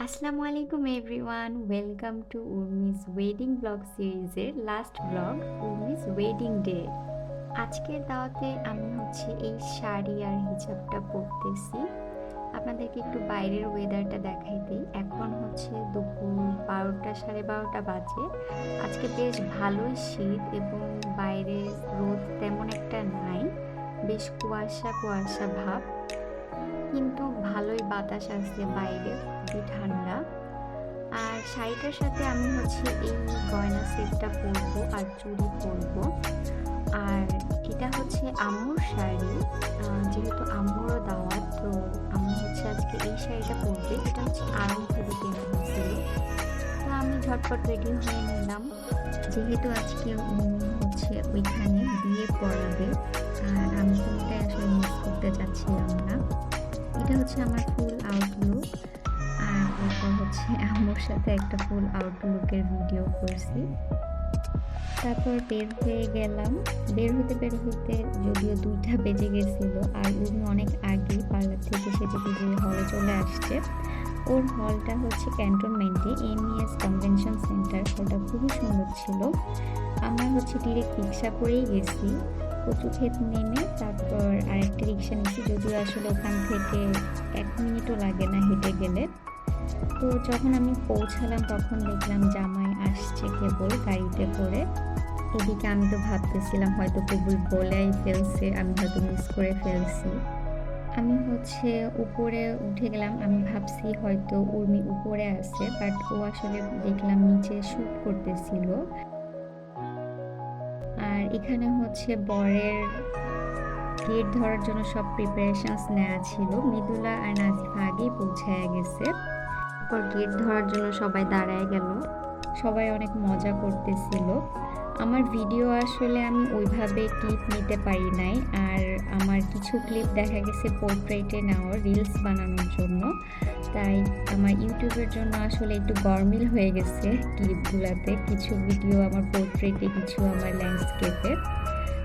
আসসালামু আলাইকুম everyone, welcome to Urmi's wedding blog সিরিজের last blog Urmi's wedding day. আজকের দাওয়াতে আমি এই শাড়ি আর হিজাবটা পরতেছি। আপনাদেরকে একটু বাইরের ওয়েদারটা দেখাই দিই। এখন দুপুর 12টা 12:30 বাজে। আজকে বেশ ভালোই শীত এবং বাইরে রোদ তেমন একটা নাই, বেশ কুয়াশা কুয়াশা ভাব, কিন্তু ভালোই বাতাস আসছে বাইরে, খুবই ঠান্ডা। আর শাড়িটার সাথে আমি এই গয়না সেটটা পরবো আর চুড়ি পরবো। আর এটা আম্মুর শাড়ি, যেহেতু আম্মুরও দাওয়াত, তো আম্মু আজকে এই শাড়িটা পরবে। এটা আড়ং থেকে কেনা হয়েছিল, তো আমি ঝটপট রেডি হয়ে নিলাম, যেহেতু আজকে উনি ওইখানে বিয়ে পড়াবে। আর আমি কোনটাই আসলে মিস করতে চাচ্ছিলাম না। এটা আমার ফুল আউটলুক। আর এরপর আম্মুর সাথে একটা ফুল আউটলুকের ভিডিও করছি। তারপর বের হয়ে গেলাম। বের হতে যদিও 2টা বেজে গেছিল, আর উনি অনেক আগেই পার্লার থেকে সেজে গুজে হলে চলে আসছে। ওর হলটা ক্যান্টনমেন্টে এমইএস কনভেনশন সেন্টার। ওটা খুবই সুন্দর ছিল। আমরা ডিরেক্ট রিক্সা করেই গেছি। কচুক্ষেত নেমে তারপর আরেকটা রিক্সা নিয়েছি, যদিও আসলে ওখান থেকে 1 মিনিটও লাগে না হেঁটে গেলে। তো যখন আমি পৌঁছালাম তখন দেখলাম জামাই আসছে কেবল গাড়িতে করে। এদিকে আমি তো ভাবতেছিলাম হয়তো কবুল বলেই ফেলছে, আমি হয়তো মিস করে ফেলছি। আমি উপরে উঠে গেলাম। আমি ভাবছি হয়তো উর্মি উপরে আছে, বাট ও আসলে দেখলাম নিচে শ্যুট করতেছিল। আর এখানে বরের গেট ধরার জন্য সব প্রিপারেশনস নেওয়া ছিল। মৃদুলা আর নাজিফা আগেই পৌঁছায় গেছে। তারপর গেট ধরার জন্য সবাই দাঁড়ায় গেল। সবাই অনেক মজা করতেছিল। আমার ভিডিও আসলে আমি ওইভাবে ক্লিপ নিতে পারি নাই, আর আমার কিছু ক্লিপ দেখা গেছে পোর্ট্রেটে নেওয়া, রিলস বানানোর জন্য। তাই আমার ইউটিউবের জন্য আসলে একটু গরমিল হয়ে গেছে ক্লিপগুলোতে। কিছু ভিডিও আমার পোর্ট্রেটে, কিছু আমার ল্যান্ডস্কেপে।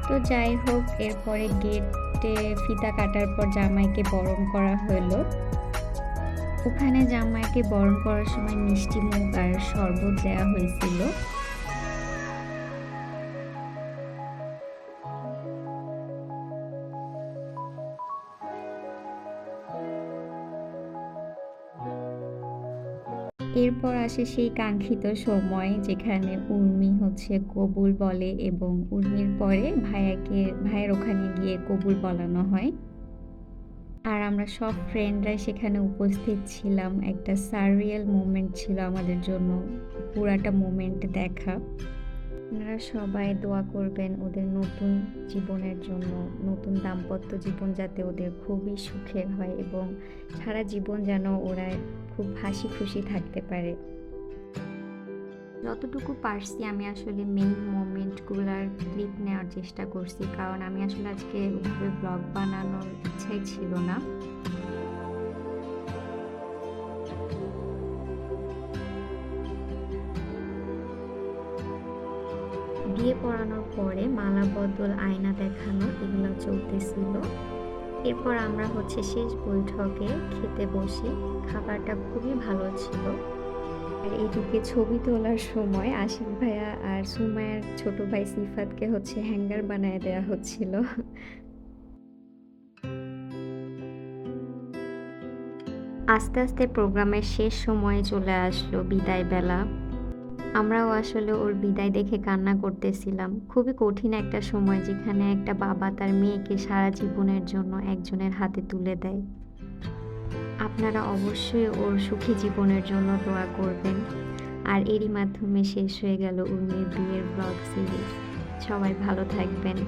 তো যাই হোক, এরপরে গেটে ফিতা কাটার পর জামাইকে বরণ করা হলো। ওখানে জামাইকে বরণ করার সময় মিষ্টি মুখ আর শরবত দেওয়া হয়েছিল। এরপর আসে সেই কাঙ্ক্ষিত সময়, যেখানে উর্মি কবুল বলে এবং উর্মির পরে ভাইয়ের ওখানে গিয়ে কবুল বলানো হয়। আর আমরা সব ফ্রেন্ডরাই সেখানে উপস্থিত ছিলাম। একটা সাররিয়াল মোমেন্ট ছিল আমাদের জন্য, পুরাটা মোমেন্ট দেখা। আপনারা সবাই দোয়া করবেন ওদের নতুন জীবনের জন্য, নতুন দাম্পত্য জীবন যাতে ওদের খুবই সুখের হয় এবং সারা জীবন যেন ওরা খুব হাসি খুশি থাকতে পারে। যতটুকু পারছি আমি আসলে মেইন মোমেন্টগুলোর ক্লিপ নেওয়ার চেষ্টা করছি, কারণ আমি আসলে আজকে ওভাবে ব্লগ বানানোর ইচ্ছাই ছিল না। বিয়ে পড়ানোর পরে মালা বদল, আয়না দেখানো, এগুলো চলতেছিল। এরপর আমরা শেষ বৈঠকে খেতে বসি। খাবারটা খুবই ভালো ছিল। আর এদিকে ছবি তোলার সময় আশিক ভাইয়া আর সুমাইয়ার ছোট ভাই সিফাতকে হ্যাঙ্গার বানায় দেওয়া হচ্ছিল। আস্তে আস্তে প্রোগ্রামের শেষ সময়ে চলে আসলো, বিদায় বেলা। আমরাও আসলে ওর বিদায় দেখে কান্না করতেছিলাম। খুবই কঠিন একটা সময়, যেখানে একটা বাবা তার মেয়েকে সারা জীবনের জন্য একজনের হাতে তুলে দেয়। আপনারা অবশ্যই ওর সুখী জীবনের জন্য দোয়া করবেন। আর এরই মাধ্যমে শেষ হয়ে গেল উর্মির বিয়ের ব্লগ সিরিজ। সবাই ভালো থাকবেন।